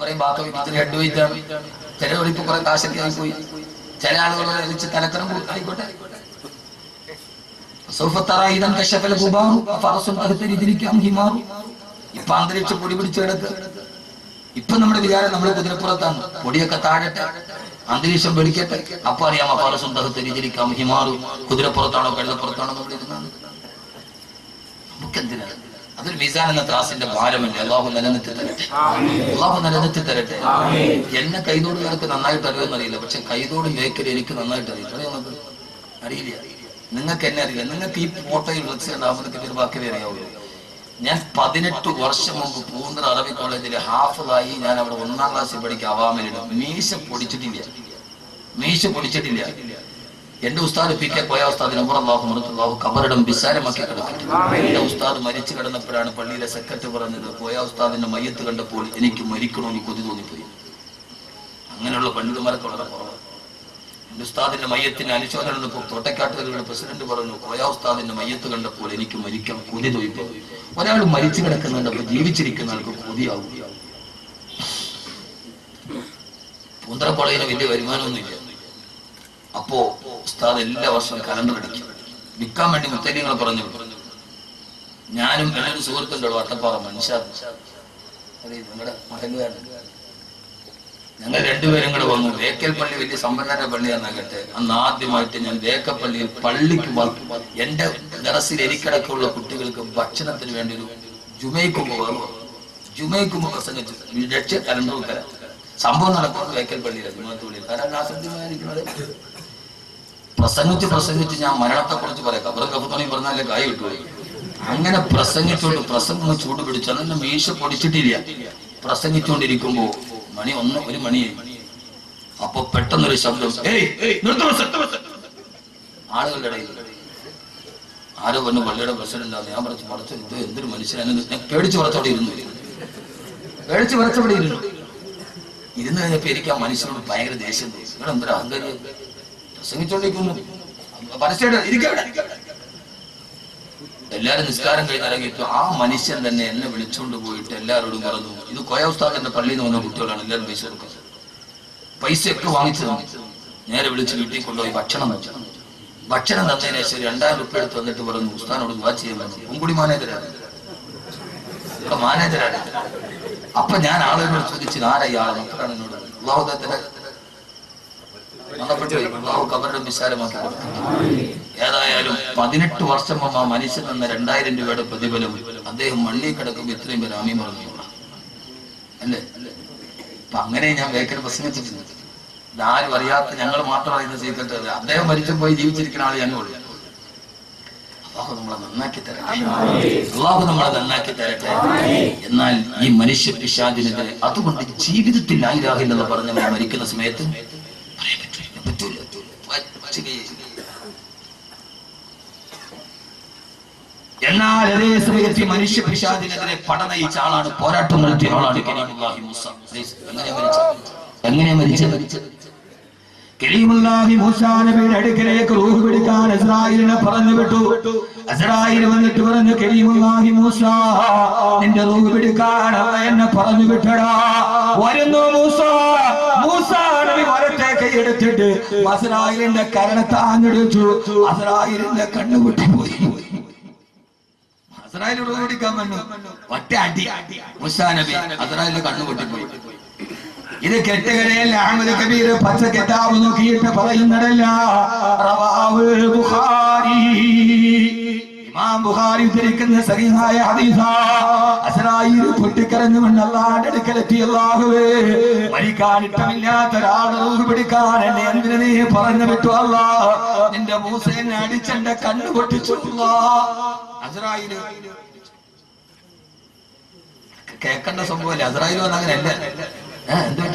പറയും ബാക്കി ഇത്തിരി ഹെഡ് വെയിറ്റ് ആണ്, ചില ഒളിപ്പ് കുറെ കാശൊക്കെ ആയി പോയി, ചില ആളുകൾ എലിച്ച് തലക്കനം ആയിക്കോട്ടെ. ഇപ്പൊ അന്തരീക്ഷം പൊടി പിടിച്ചു കിടക്കുക. ഇപ്പൊ നമ്മുടെ വിചാരം നമ്മൾ കുതിരപ്പുറത്താണ്, പൊടിയൊക്കെ താഴട്ടെ, അന്തരീക്ഷം വെളിക്കട്ടെ, അപ്പൊ അറിയാം അപാരസും തഹത്തിരിക്കാം ഹിമാറു കുതിരപ്പുറത്താണോ കഴുതപ്പുറത്താണോ നമ്മൾ ഇരുന്നാണ്. നമുക്കെന്തിനാണ്? അതൊരു മീസാൻ എന്ന ത്രാസിന്റെ ഭാരമല്ലേ. അള്ളാഹു നിലനിർത്തി തരട്ടെ, അള്ളാഹു നിലനിർത്തി തരട്ടെ. എന്നെ കൈതോടുകാർക്ക് നന്നായിട്ട് അറിയുമെന്നറിയില്ല, പക്ഷെ കൈതോട് ബേക്കറി എനിക്ക് നന്നായിട്ട് അറിയില്ല. അറിയാമത് അറിയില്ല, നിങ്ങൾക്ക് എന്നെ അറിയില്ല. നിങ്ങൾക്ക് ഈ ഫോട്ടോയിൽ വിളിച്ചുണ്ടാവുമ്പോൾ ഒരു ബാക്കി അറിയാവുള്ളൂ. ഞാൻ 18 വർഷം മുമ്പ് പൂന്തറ അറബി കോളേജിലെ ഹാഫിളായി ഞാൻ അവിടെ 1ാം ക്ലാസ്സിൽ പഠിക്കുക. അവാമിലിടും മീശ പൊടിച്ചിട്ടില്ല. എന്റെ ഉസ്താദ് പി കെ കോയ ഉസ്താദിന് അള്ളാഹു ഖബറിടം വിശാലമാക്കി കിടക്കട്ടെ. എന്റെ ഉസ്താദ് മരിച്ചു കിടന്നപ്പോഴാണ് പള്ളിയിലെ സെക്രട്ടറി പറഞ്ഞത്, കോയ ഉസ്താദിന്റെ മയ്യത്ത് കണ്ടപ്പോൾ എനിക്ക് മരിക്കണമെന്ന് കൊതി തോന്നിപ്പോയി. അങ്ങനെയുള്ള പണ്ഡിതന്മാരൊക്കെ വളരെ കുറവാണ്. എന്റെ ഉസ്താദിന്റെ മയ്യത്തിന് അനുശോചനം തോട്ടക്കാട്ടുകാരുടെ പ്രസിഡന്റ് പറഞ്ഞു, കോയ ഉസ്താദിന്റെ മയ്യത്ത് കണ്ടപ്പോൾ എനിക്ക് മരിക്കാൻ കൊതി തോന്നിപ്പോയി. ഒരാൾ മരിച്ചു കിടക്കുന്നുണ്ട്, അപ്പൊ ജീവിച്ചിരിക്കുന്ന ആൾക്ക് കൊതിയാവും. പൂന്തറ കോളേജിന് വലിയ വരുമാനമൊന്നുമില്ല. അപ്പോ ഉസ്താദ് എല്ലാ വർഷവും കലണ്ടർ അടിക്കും. വിൽക്കാൻ വേണ്ടി മുത്തലിങ്ങൾ പറഞ്ഞു. ഞാനും എന്നൊരു സുഹൃത്തുണ്ടോ വട്ടപ്പാറ മനുഷ്യ, നിങ്ങളുടെ മഹലുകാരൻ, ഞങ്ങൾ രണ്ടുപേരും കൂടെ വന്നു. വേക്കൽ പള്ളി വലിയ സമ്പന്നരുടെ പള്ളിയാണെന്നാകട്ടെ, അന്ന് ആദ്യമായിട്ട് ഞാൻ വേക്കപ്പള്ളിയിൽ പള്ളിക്ക് എന്റെ ദറസിൽ എനിക്കിടക്കുള്ള കുട്ടികൾക്ക് ഭക്ഷണത്തിന് വേണ്ടി ഒരു ജുമൈക്കുമ്പ് പ്രസംഗിച്ചു. രക്ഷ കലണ്ടൂക്കര സംഭവം നടക്കുന്നത് വേക്കൽ പള്ളിയിലാണ്. പ്രസംഗിച്ച് ഞാൻ മരണത്തെ കുറിച്ച് പറയാം. കബറും കഫത്തോണി പറഞ്ഞാലേ കായ് കിട്ടുപോയി. അങ്ങനെ പ്രസംഗം ചൂട് പിടിച്ചു. അന്നെ മീശ പൊടിച്ചിട്ടില്ല. പ്രസംഗിച്ചുകൊണ്ടിരിക്കുമ്പോ ഒരു മണിയായി. അപ്പൊ പെട്ടെന്നൊരു ശബ്ദം, ആളുകളുടെ ഇടയിൽ ആരോ പറഞ്ഞു പള്ളിയുടെ പ്രസിഡന്റാണ്. ഞാൻ പറഞ്ഞു ഇത് എന്തൊരു മനുഷ്യനാണ്. ഞാൻ പേടിച്ച് പറച്ചവിടെ ഇരുന്നു കഴിഞ്ഞപ്പോ എനിക്ക് ആ മനുഷ്യനോട് ഭയങ്കര ദേഷ്യം തോന്നി. ഇവിടെ എന്തൊരു അഹങ്കാരി, പ്രസംഗിച്ചോണ്ടിരിക്കുന്നു, എല്ലാരും നിസ്കാരം കഴിഞ്ഞിറങ്ങിയിട്ടു ആ മനുഷ്യൻ തന്നെ എന്നെ വിളിച്ചുകൊണ്ട് പോയിട്ട് എല്ലാവരോടും പറഞ്ഞു, ഇത് കോയ ഉസ്താദിന്റെ പള്ളിയിൽ നിന്ന് വന്ന കുട്ടികളാണ്, എല്ലാവരും പൈസ കൊടുക്കുക. പൈസയൊക്കെ വാങ്ങിച്ചു തന്നു. നേരെ വിളിച്ച് വീട്ടിൽ കൊണ്ടുപോയി ഭക്ഷണം തന്നതിന് ശേഷം 2000 രൂപ എടുത്ത് വന്നിട്ട് പറഞ്ഞു, ഉസ്താദിനോട് ദുആ ചെയ്യാൻ പറഞ്ഞു. ഉങ്കുടി മാനേജരാണ്. അപ്പൊ ഞാൻ ആളുകളോട് ചോദിച്ചു, ആരാ ഇയാളെ മക്കളാണ് എന്നോട്. ഏതായാലും 18 വർഷം മുമ്പ് ആ മനുഷ്യൻ എന്ന 2000 രൂപയുടെ പ്രതിഫലം അദ്ദേഹം മണ്ണിൽ കിടക്കുമ്പോൾ ഇത്രയും പേര് ആമീൻ പറഞ്ഞു അല്ലേ. അപ്പൊ അങ്ങനെ ഞാൻ വേക്കൽ പ്രസംഗിച്ചിട്ടുണ്ട്. ഇതാരും അറിയാത്ത ഞങ്ങൾ മാത്രം അറിയുന്ന സീക്രട്ട്. അദ്ദേഹം മരിച്ചു പോയി ജീവിച്ചിരിക്കുന്ന ആൾ ഞങ്ങളുള്ളൂ. അള്ളാഹു നമ്മളെ നന്നാക്കി തരട്ടെ. എന്നാൽ ഈ മനുഷ്യ പിശാചിനെതിരെ അതുകൊണ്ട് ജീവിതത്തിൽ ലാ ഇലാഹ ഇല്ലല്ലാഹ് പറഞ്ഞവർ മരിക്കുന്ന സമയത്ത് പറയാൻ പറ്റൂല. എന്നാൽ അതേ സമയത്ത് മനുഷ്യ പിശാചിനെതിരെ പടനയിച്ച ആളാണ്, പോരാട്ടം നടത്തിയ ആളാണ് കരീമുല്ലാഹി മൂസ. എങ്ങനെ മരിച്ചത്? കരീമുല്ലാഹി മൂസാ നബിയുടെ അടുക്കലേക്ക് റൂഹ് പിടിക്കാൻ അസ്രായീലിനെ പറഞ്ഞു വിട്ടു. അസ്രായീൽ വന്നിട്ട് പറഞ്ഞു, കരീമുല്ലാഹി മൂസാ, നിന്റെ റൂഹ് പിടിക്കാൻ എന്നെ പറഞ്ഞു വിട്ടടാ. വരുന്നു മൂസാ നബി വരട്ടെ കൈയെടുത്തിട്ട് അസ്രായീലിന്റെ കരണ താങ്ങെടുത്തു. അസ്രായീലിന്റെ കണ്ണു പൊട്ടിപ്പോയി. അസ്രായീൽ റൂഹ് പിടിക്കാൻ വന്നു, ഒറ്റ അടി മൂസാ നബി അസ്രായീലിന്റെ കണ്ണു പൊട്ടിപ്പോയി. ഇത് കെട്ടുകടയിൽ അഹ്മദ് കബീർ പച്ച കിതാബ് നോക്കിയിട്ട് പറയുന്നതല്ല. ഇമാം ബുഖാരി ഉദ്ധരിക്കുന്ന സഹീഹായ ഹദീസാ. അസ്രായീൽ പൊട്ടിക്കരഞ്ഞുകൊണ്ട് അല്ലാഹുവിന്റെ അടുക്കലെത്തി, അല്ലാഹുവേ, മരിക്കാൻ ഇഷ്ടമില്ലാത്ത ഒരാളുടെ റൂഹ് പിടിക്കാൻ എന്നെ എന്തിനു നീ പറഞ്ഞു വിട്ടു? അല്ലാഹ്, നിന്റെ മൂസേനെ അടിച്ചെന്റെ കണ്ണു പൊട്ടിച്ചു. അസ്രായീൽ കേൾക്കേണ്ട സംഭവമല്ലേ. അസ്രായീൽ വന്ന അങ്ങനെയല്ല. എന്താ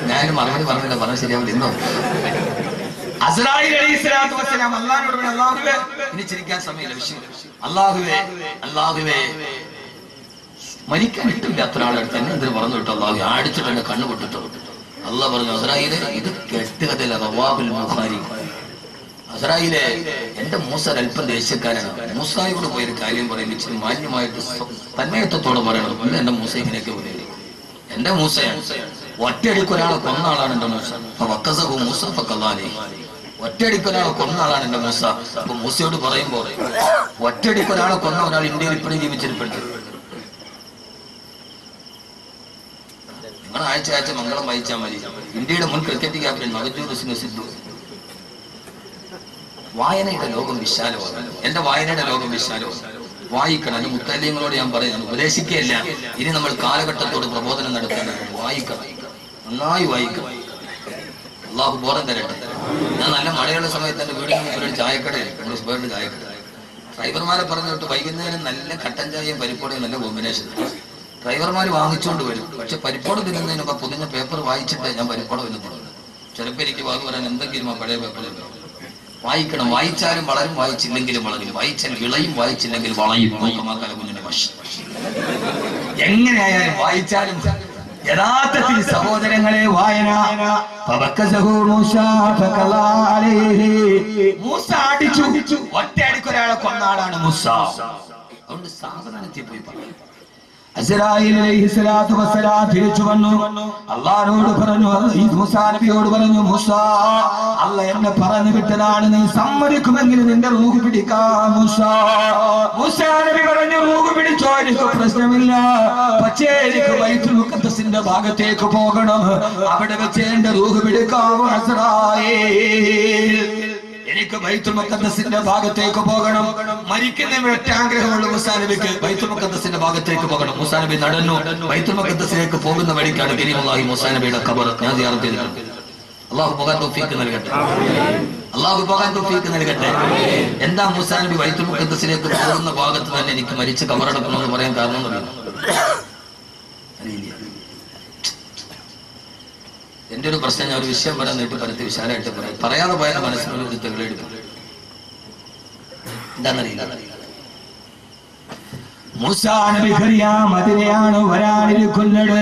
ഞാനൊരു മറുപടി പറഞ്ഞില്ല, പറഞ്ഞ ശരിയാവില്ല. ഇന്നോ അസ്രായീൽ അലൈഹിസ്സലാത്തു വസ്സലാം അല്ലാഹുവോട് പറഞ്ഞു, അല്ലാഹുവേ, ഇനി ചിരിക്കാൻ സമയമില്ല, വിഷയം. അല്ലാഹുവേ, മരിക്കാൻ ഇട്ടില്ല അത്ര ആളെടുത്ത് എന്നെ എന്തിനു പറഞ്ഞു വിട്ടു? അല്ലാഹു അടിച്ചിട്ട് എന്നെ കണ്ണു പൊട്ടിട്ടു. അല്ലാഹ് പറഞ്ഞു, അസ്രായീലേ, ഇത് കെട്ടുകഥയില്ല. റവാഹുൽ ബുഖാരി. ഇസ്രായേലേ, എന്റെ മൂസ അല്പം ദേഷ്യക്കാരനാണ്. മൂസായോട് പോയൊരു കാര്യം പറയുമ്പോൾ ഇച്ചിരി മാന്യമായിട്ട് തന്മയത്വത്തോടെ പറയണം. ഇല്ല, എന്റെ മൂസ ഇങ്ങനെയൊക്കെ പറയും. എന്റെ മൂസയാണ് ഒറ്റയടിക്ക് ഒരാളെ കൊന്ന ആളാണ് എന്റെ മൂസ. മൂസ ഒറ്റയടിക്ക് ഒരാളെ കൊന്ന ആളാണ് എന്റെ മൂസ. അപ്പൊ മൂസയോട് പറയുമ്പോ ഒറ്റയടിക്ക് ഒരാളെ കൊന്ന ഒരാൾ ഇന്ത്യയിൽ ഇപ്പോഴും ജീവിച്ചിരിപ്പുണ്ട്. നിങ്ങൾ ആഴ്ച മംഗളം വായിച്ചാൽ മതി. ഇന്ത്യയുടെ മുൻ ക്രിക്കറ്റ് ക്യാപ്റ്റൻ നവജോത് സിംഗ് സിദ്ധു. വായനയുടെ ലോകം വിശാലമാണ്. എന്റെ വായനയുടെ ലോകം വിശാലമാണ്. വായിക്കണം. അത് മുത്തല്യങ്ങളോട് ഞാൻ പറയുന്നത് ഉപദേശിക്കുകയല്ല. ഇനി നമ്മൾ കാലഘട്ടത്തോട് പ്രബോധനം നടത്തേണ്ടത്. വായിക്കണം, നന്നായി വായിക്കണം. അള്ളാഹു ബോധം തരട്ടെ. ഞാൻ നല്ല മഴയുള്ള സമയത്ത് എന്റെ വീടിന് മുമ്പിൽ ഒരു ചായക്കടയാണ്, നമ്മുടെ സുബേറിന്റെ ചായക്കട. ഡ്രൈവർമാരെ പറഞ്ഞിട്ട് വൈകുന്നേരം നല്ല കട്ടൻ ചായയും പരിപ്പോടയും നല്ല കോമ്പിനേഷൻ. ഡ്രൈവർമാർ വാങ്ങിച്ചുകൊണ്ട് വരും. പക്ഷെ പരിപ്പോട തിന്നുന്നതിനൊക്കെ പൊതിഞ്ഞ പേപ്പർ വായിച്ചിട്ടേ ഞാൻ പരിപ്പോട തിന്നുള്ളൂ. ചിലപ്പോൾ എനിക്ക് വാങ്ങി പറയാൻ എന്തെങ്കിലും ആ പഴയ പേപ്പറിൽ വായിക്കണം. വായിച്ചാലും വളരും, വായിച്ചില്ലെങ്കിലും വളരും. വായിച്ചാൽ വിളയും, വായിച്ചില്ലെങ്കിൽ വളയും. കുഞ്ഞിന്റെ ഭാഷ എങ്ങനെയായാലും വായിച്ചാലും യഥാർത്ഥത്തിൽ സഹോദരങ്ങളെ വായന. മൂസ അടിച്ചു, ഒറ്റയടിക്ക് ഒരാളെ കൊന്ന ആളാണ് മൂസ. അതുകൊണ്ട് സാവധാനത്തിൽ പോയി പറയും. അസ്രായീൽ അലൈഹിസ്സലാത്തു വസ്സലാം തിരിച്ചു വന്നു. അല്ലാഹുവോട് പറഞ്ഞു, മൂസാ നബിയോട് പറഞ്ഞു, മൂസാ, അല്ലാഹ് എന്നെ പറഞ്ഞു വിട്ടതാണ്, നീ സമ്മതിക്കുമെങ്കിൽ നിന്റെ റൂഹ് പിടിക്കാം. മൂസാ നബി പറഞ്ഞു, റൂഹ് പിടിച്ചോ, എനിക്ക് പ്രശ്നമില്ല. പക്ഷേ എനിക്ക് ബൈത്തുൽ മുഖദ്ദസിന്റെ ഭാഗത്തേക്ക് പോകണം. അവിടെ വെച്ച് എന്റെ റൂഹ് പിടിക്കാം. അസ്രായീൽ, എനിക്ക് ബൈത്തുൽ മുഖദ്ദസിന്റെ ഭാഗത്തേക്ക് പോകണം. മരിക്കുന്ന ഒറ്റ ആഗ്രഹമുള്ള മൂസാ നബിക്ക് ബൈത്തുൽ മുഖദ്ദസിന്റെ ഭാഗത്തേക്ക് പോകണം. മൂസാ നബി നടന്നു. ബൈത്തുൽ മുഖദ്ദസിലേക്ക് പോകുന്ന വഴിക്കാണ് കരീമുല്ലാഹി മൂസാ നബിയുടെ ഖബർ. ഞാൻ സിയാറത്ത് ചെയ്തിട്ടുണ്ട്. അല്ലാഹു പോകാൻ തൗഫീഖ് നൽകട്ടെ. അല്ലാഹു പോകാൻ തൗഫീഖ് നൽകട്ടെ. എന്താ മൂസാ നബി ബൈത്തുൽ മുഖദ്ദസിലേക്ക് പോകുന്ന ഭാഗത്ത് തന്നെ എനിക്ക് മരിച്ച് ഖബറടക്കണമെന്ന് പറയാൻ കാരണം അറിയില്ല. എന്റെ ഒരു പ്രശ്നം, ഞാൻ ഒരു വിഷയം പറയാൻ നീട്ടി പരത്തി വിശാലമായിട്ട് പറയാം. പറയാതെ പോയാൽ മനസ്സിനൊരു തെളിവെടുക്കും. എന്താണെന്നറിയില്ല. മൂസാ നബിക്കറിയാം അതിനെയാണ് വരാനിരിക്കുന്നത്.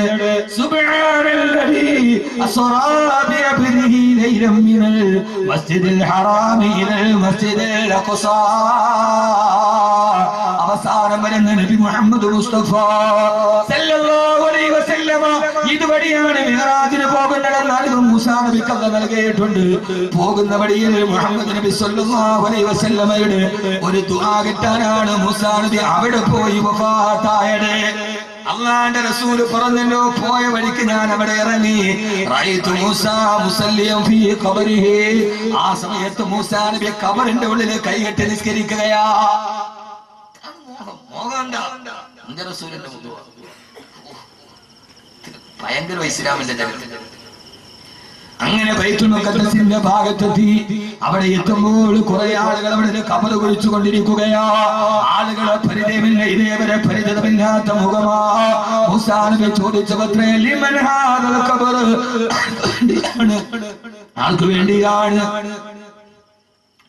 സുബ്ഹാനല്ലദീ അസ്റാ ബിഅബ്ദിഹി ലൈലൻ മിനൽ മസ്ജിദിൽ ഹറാമി ഇലൽ മസ്ജിദിൽ അഖ്സാ. അവസാനം വരുന്ന നബി മുഹമ്മദ് മുസ്തഫ സല്ലല്ലാഹു അലൈഹി വസല്ലമ ഇതുവഴിയാണ് മിഅ്റാജിന് പോകുന്നതെന്നാൽ ഇത് മൂസാ നബിക്ക് അല്ലാഹു നൽകിയിട്ടുണ്ട്. പോകുന്ന വഴിയിൽ മുഹമ്മദ് നബി സല്ലല്ലാഹു അലൈഹി വസല്ലമയുടെ ഒരു ദുആ കിട്ടാനാണ് മൂസാ നബി അവിടെ പോയി വഫാത്തായത്. അല്ലാഹുവിന്റെ റസൂൽ പറഞ്ഞല്ലോ, പോയ വഴിക്ക് ഞാൻ അവിടെ ഇറങ്ങി. റഅയ്തു മൂസാ മുസല്ലിയൻ ഫീ ഖബരിഹി. ആ സമയത്ത് മൂസാ നബി ഖബറിന്റെ ഉള്ളിൽ കൈകെട്ടി നിസ്കരിക്കുകയാ. ഭയങ്കര ഇസ്ലാമിന്റെ ചരിത്രം. അങ്ങനെ ബൈത്തുൽ മുഖദ്ദസിന്റെ ഭാഗത്തെത്തി. അവിടെ എത്തുമ്പോൾ കുറെ ആളുകൾ അവിടെ ഖബർ കുഴിച്ചു കൊണ്ടിരിക്കുകയാ. ആളുകളെ പരിചയമില്ല, ഇതേവരെ പരിചയമില്ലാത്ത മുഖമാ. മൂസാ നബി ചോദിച്ചത്രേ, ലിമൻ ഹാദൽ ഖബർ, ആർക്ക് വേണ്ടിയാണ്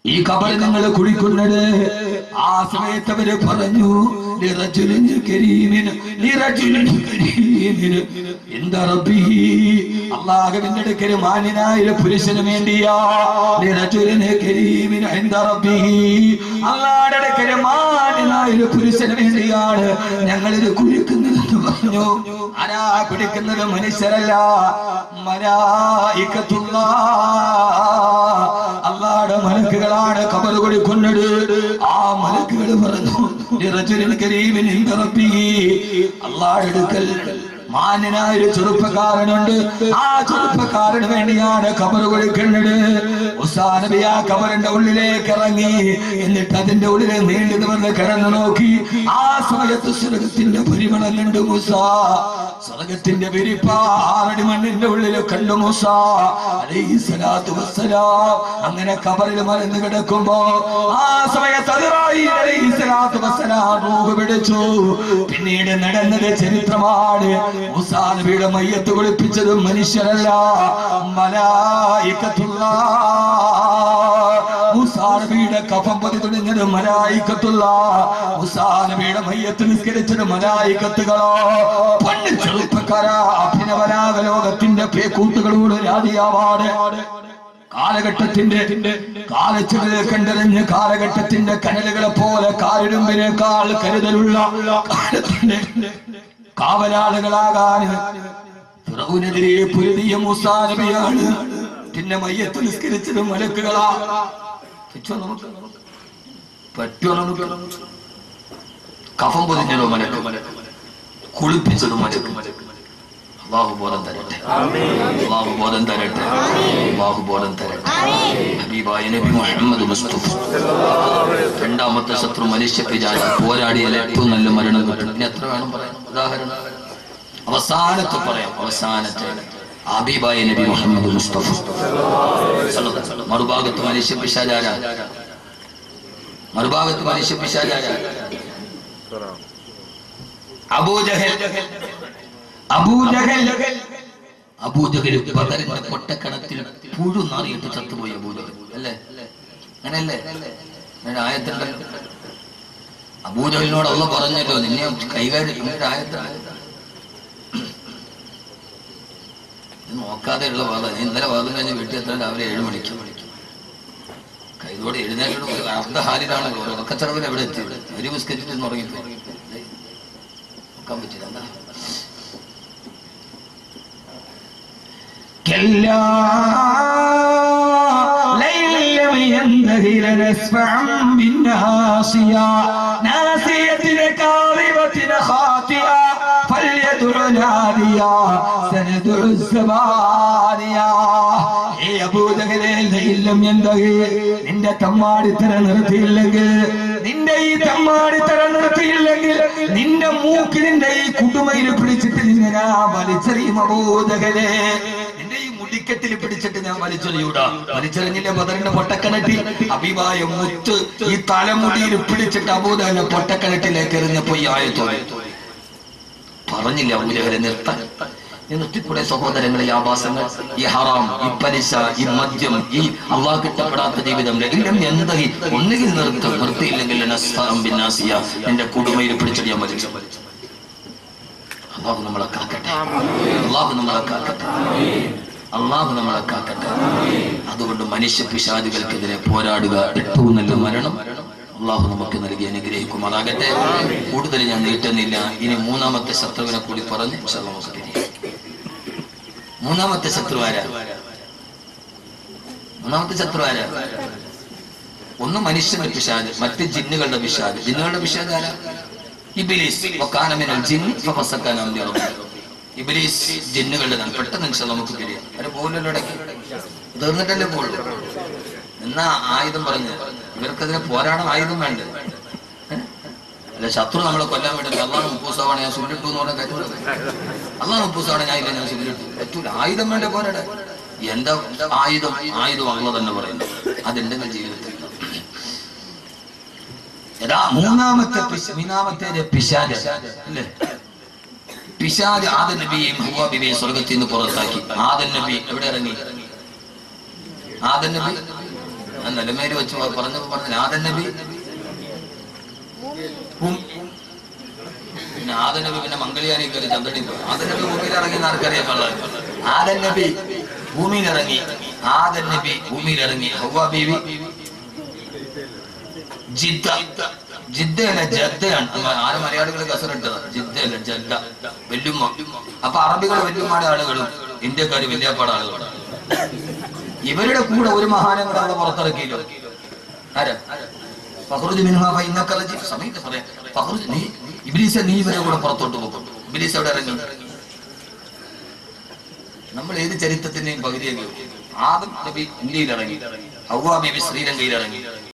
ഈ ഖബർ നിങ്ങൾ കുഴിക്കുന്നത്? ആ സമയത്ത് അവര് പറഞ്ഞു, അല്ലാഹുവിന്റെ അടുക്കൽ മാന്യനായ പുരുഷന് വേണ്ടിയാ. അല്ലാഹുവിന്റെ അടുക്കൽ മാന്യനായ പുരുഷന് വേണ്ടിയാണ് ഞങ്ങളിത് കുഴിക്കുന്നതെന്ന് പറഞ്ഞു. ആരാ കുടിക്കുന്നത്? മനുഷ്യരല്ല, അല്ലാഹുവിന്റെ മലക്കുകളാണ് ഖബർ കുഴിക്കുന്നത്. ആ മലക്കുകൾ പറഞ്ഞു, അല്ലാഹുവിന്റെ അടുക്കൽ മാന്യനായ ഒരു ചെറുപ്പക്കാരനുണ്ട്. ആ ചെറുപ്പക്കാരന് വേണ്ടിയാണ് ഖബർ കുഴിക്കുന്നത്. മൂസാ നബി ആ ഖബറിന്റെ ഉള്ളിലേക്ക് ഇറങ്ങി. എന്നിട്ട് അതിന്റെ ഉള്ളിൽ നീണ്ടു നിവർന്ന് കിടന്നു നോക്കി. ആ സമയത്ത് സ്വർഗത്തിന്റെ പരിമളം കണ്ടു മൂസാ. സ്വർഗത്തിന്റെ വിരിപ്പാറടി മണ്ണിന്റെ ഉള്ളിൽ കണ്ടു മൂസാ അലൈഹിസ്സലാത്തു വസ്സലാം. അങ്ങനെ ഖബറിൽ മറന്നു കിടക്കുമ്പോ ആ സമയത്ത് അസ്രായീൽ അലൈഹിസ്സലാത്തു വസ്സലാം റൂഹ് പിടിച്ചു. പിന്നീട് നടന്നത് ചരിത്രമാണ്. മൂസാ നബിയുടെ മയ്യത്ത് കുളിപ്പിച്ചത് മനുഷ്യരല്ല, മലായികത്തുല്ലാഹ്. മൂസാ നബിയുടെ കഫം പൊതി തുണിഞ്ഞത് മലായികത്തുല്ലാഹ്. മൂസാ നബിയുടെ മയ്യത്ത് നിസ്കരിച്ചത് മലായികത്തുകളോ. പണ്ട് ചെറുപ്പക്കാരാ, അഭിനവരാഗ ലോകത്തിന്റെ പേക്കൂട്ടുകളോട് രാതിയാവാട്. കാലഘട്ടത്തിന്റെ കാലച്ചുവരെ കണ്ടെറിഞ്ഞ് കാലഘട്ടത്തിന്റെ കനലുകളെ പോലെ കാലിടുമ്പിനേക്കാൾ കരുതലുള്ള കാലത്തിന്റെ കാവലാളുകളാകാൻ ഫിറൗനെതിരെ പൊരുതിയ മൂസാ നബിയാണ്. പിന്നെ മയ്യത്ത് നിസ്കരിച്ചതും മലക്കുകളാ. പറ്റുമോ നമുക്ക്? കഫം പൊതിഞ്ഞതോ മലക്ക്, കുളിപ്പിച്ചതും മലക്ക്. അല്ലാഹു ബോധം തരട്ടെ, അല്ലാഹു ബോധം തരട്ടെ, അല്ലാഹു ബോധം തരട്ടെ. ഹബീബായ നബി മുഹമ്മദ് മുസ്തഫ. രണ്ടാമത്തെ ശത്രു മനുഷ്യ പിശാച്. പോരാടിയാൽ ഏറ്റവും നല്ല മരണം കിട്ടും. ഇനി എത്ര വേണം പറയാം? ഉദാഹരണം അവസാനത്തെ പറയാം. അവസാനത്തെ ഹബീബായ നബി മുഹമ്മദ് മുസ്തഫ. മറുഭാഗത്ത് മനുഷ്യ പിശാചാരാ, മറുഭാഗത്ത് മനുഷ്യ പിശാചാരാ. അബൂജഹൽ. അബൂജഹൽ ബദറിന്റെ പൊട്ടക്കണത്തിൽ പുഴു നാറിയിട്ട് ചത്തുപോയി അബൂജഹൽ. അല്ലേ? അങ്ങനെയല്ലേ? ആയത്തുണ്ടല്ലോ. അബൂജഹലിനോട് അള്ളാഹ് പറഞ്ഞല്ലോ, നിന്നെ കൈകാര്യം ആയത്താണ്. നോക്കാതെയുള്ള വാദം. ഇന്നലെ വാദം കഴിഞ്ഞ് വീട്ടിൽ എത്താൻ രാവിലെ 7 മണിക്ക്. കൈതോടെ എഴുന്നേറ്റ് അർദ്ധഹാലിലാണല്ലോ. ഉറക്കച്ചടവിൽ എവിടെ എത്തിയത്? ഒരു ബിസ്ക്കറ്റിൽ ഉറങ്ങിപ്പോയി. നോക്കാൻ പറ്റില്ല. എന്താ كلا لم ينتهي لنسفعا بالناصية ناصية كاذبة خاطئة فليدع ناديا سندع الزبانيا. നിന്റെ തമ്മാടിത്തര നിർത്തിയില്ലെങ്കിൽ, നിന്റെ ഈ തമ്മാടിത്തര നിർത്തിയില്ലെങ്കിൽ നിന്റെ മൂക്കിനിന്റെ ഈ കുടുമയിൽ പിടിച്ചിട്ട് നിന്നെ ഞാൻ വലിച്ചെറിയും അബൂജഹലേ. നിന്റെ ഈ മുടിക്കെട്ടിൽ പിടിച്ചിട്ട് ഞാൻ വലിച്ചെറിയൂടാ. വലിച്ചെറിഞ്ഞില്ലേ ബദറിന്റെ പൊട്ടക്കിണറ്റിൽ? ഹബീബായ മുത്ത് ഈ തലമുടിയിൽ പിടിച്ചിട്ട് അബൂജഹലിനെ പൊട്ടക്കിണറ്റിലേക്ക് എറിഞ്ഞപ്പോ ഈ ആയത്തോടെ പറഞ്ഞില്ല അബൂജഹലെ നിർത്താൻ. നിർത്തിക്കൂടെ സഹോദരങ്ങളെ? ഈ ആഭാസങ്ങൾ, ഈ ഹറാം, ഈ പലിശ, ഈ മദ്യം, ഈ അള്ളാഹ് കിട്ടപ്പെടാത്ത ജീവിതം എല്ലാം എന്തായി? ഒന്നുകിൽ നിർത്തിയില്ലെങ്കിൽ എന്റെ കുടുമയിൽ പിടിച്ചടിയാൻ മരിച്ചു. അള്ളാഹു നമ്മളെ കാക്കട്ടെ, അള്ളാഹു നമ്മളെ കാക്കട്ടെ, അള്ളാഹു നമ്മളെ കാക്കട്ടെ. അതുകൊണ്ട് മനുഷ്യ പിശാചുകൾക്കെതിരെ പോരാടുക ഏറ്റവും നല്ല മരണം അള്ളാഹു നമുക്ക് നൽകി അനുഗ്രഹിക്കുമാറാകട്ടെ. കൂടുതൽ ഞാൻ നീട്ടുന്നില്ല. ഇനി മൂന്നാമത്തെ ശത്രുവിനെ കൂടി പറഞ്ഞ് നമുക്ക് തിരിയാം. മൂന്നാമത്തെ ശത്രു ആരാ? മൂന്നാമത്തെ ശത്രു ആരാ? ഒന്ന് മനുഷ്യന്റെ പിശാച്, മറ്റ് ജിന്നുകളുടെ പിശാച്. ജിന്നുകളുടെ പിശാച് ആരാ? ഇബ്ലീസ്. ഇബ്ലീസ് ജിന്നുകളുടെ. പെട്ടെന്ന് നമുക്ക് തിരിയാം. അവരെ പോലല്ലോ ഇടയ്ക്ക് തീർന്നിട്ടല്ലേ പോളൂ. എന്നാ ആയുധം പറഞ്ഞു. ഇവർക്കതിനെ പോരാടാൻ ആയുധം വേണ്ട. അല്ല, ശത്രു നമ്മളെ കൊല്ലാൻ വേണ്ടി അള്ളാഹ് 30 ദിവസമാണ് ഞാൻ സുല്ലിട്ടു എന്ന് പറഞ്ഞ കാര്യം. അള്ളാഹ് 30 ദിവസമാണ് ഞാൻ ഇല്ല, ഞാൻ സുല്ലിട്ടു. പറ്റൂല. ആയുധം വേണ്ട പോരാടാൻ. എന്താ ആയുധം? ആയുധം അള്ളാഹ് തന്നെ പറയുന്നു. അതിന്റെ ജീവിതത്തിൽ മൂന്നാമത്തെ പിശാച് അല്ലേ? പിശാച് ആദം നബിയെയും ഹവ്വാ ബീവിയെയും സ്വർഗത്തിൽ നിന്ന് പുറത്താക്കി. ആദം നബി എവിടെ ഇറങ്ങി? ആദം നബി നിലമേര് വെച്ച് പറഞ്ഞപ്പോ ആദം നബി പിന്നെ ആദം നബി പിന്നെ മംഗളിയാനി കയറി ചന്ദ്രനിൽ പോയി. ആദം നബി ഭൂമിയിൽ ഇറങ്ങി ആർക്കറിയാൻ പാടില്ല. ആദം നബി ഭൂമിയിൽ ഇറങ്ങി. ആദം നബി ഭൂമിയിൽ ഇറങ്ങി. ഹവ്വാ ബീവി ജിദ്ദയല്ല ജദ്ദയാണ്. ആരും മലയാളികൾ കസറിട്ടത് ജിദ്ദയല്ല ജദ്ദ. വെല്ലുമ്മ. അപ്പൊ അറബികൾ വെല്ലുമ്മയുടെ ആളുകളും ഇന്ത്യക്കാര് വല്യാപ്പാട് ആളുകളും. ഇവരുടെ കൂടെ ഒരു മഹാനം കൂടെ അവിടെ പുറത്തിറക്കിയല്ലോ. ആരാ? ഫഖ്റുജ് മിൻഹാ ഫഇന്നക റജീം. സമയത്ത് പറയാം. ഫഖ്റുജ്, നീ ഇബ്ലീസ്, നീ ഇവരെ കൂടെ പുറത്തോട്ട് പോകും. ഇബ്ലീസ് എവിടെ ഇറങ്ങി? നമ്മൾ ഏത് ചരിത്രത്തിന്റെയും പകുതിയെ ആദം നബി ഇന്ത്യയിൽ ഇറങ്ങി. ഹവ്വാ ബീവി ശ്രീലങ്കയിൽ ഇറങ്ങി.